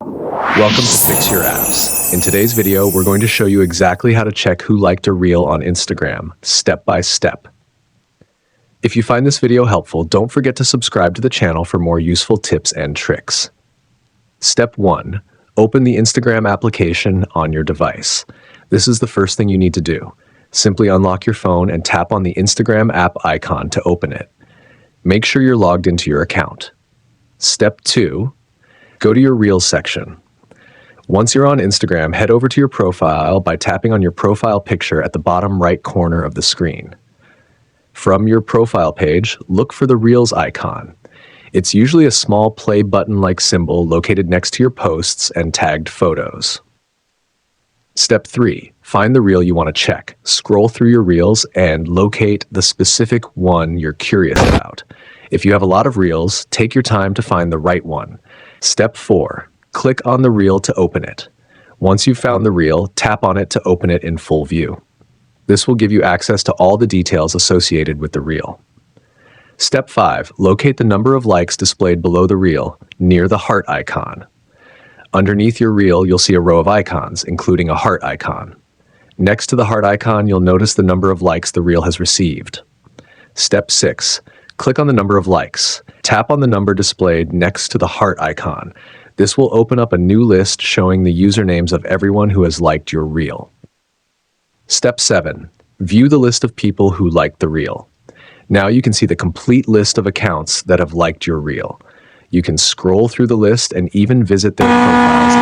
Welcome to Fix Your Apps. In today's video, we're going to show you exactly how to check who liked a reel on Instagram, step by step. If you find this video helpful, don't forget to subscribe to the channel for more useful tips and tricks. Step 1. Open the Instagram application on your device. This is the first thing you need to do. Simply unlock your phone and tap on the Instagram app icon to open it. Make sure you're logged into your account. Step 2. Go to your Reels section. Once you're on Instagram, head over to your profile by tapping on your profile picture at the bottom right corner of the screen. From your profile page, look for the Reels icon. It's usually a small play button-like symbol located next to your posts and tagged photos. Step 3. Find the reel you want to check. Scroll through your reels and locate the specific one you're curious about. If you have a lot of reels, take your time to find the right one. Step 4. Click on the reel to open it. Once you've found the reel, tap on it to open it in full view. This will give you access to all the details associated with the reel. Step 5. Locate the number of likes displayed below the reel, near the heart icon. Underneath your reel, you'll see a row of icons, including a heart icon. Next to the heart icon, you'll notice the number of likes the reel has received. Step 6. Click on the number of likes. Tap on the number displayed next to the heart icon. This will open up a new list showing the usernames of everyone who has liked your reel. Step 7. View the list of people who liked the reel. Now you can see the complete list of accounts that have liked your reel. You can scroll through the list and even visit their profiles.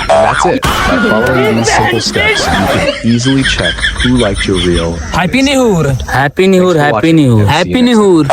And that's it. By following these simple steps, you can easily check who liked your reel. Happy New Year! Happy New Year, Thanks for Happy watching, New Year, and see you Happy next New Year.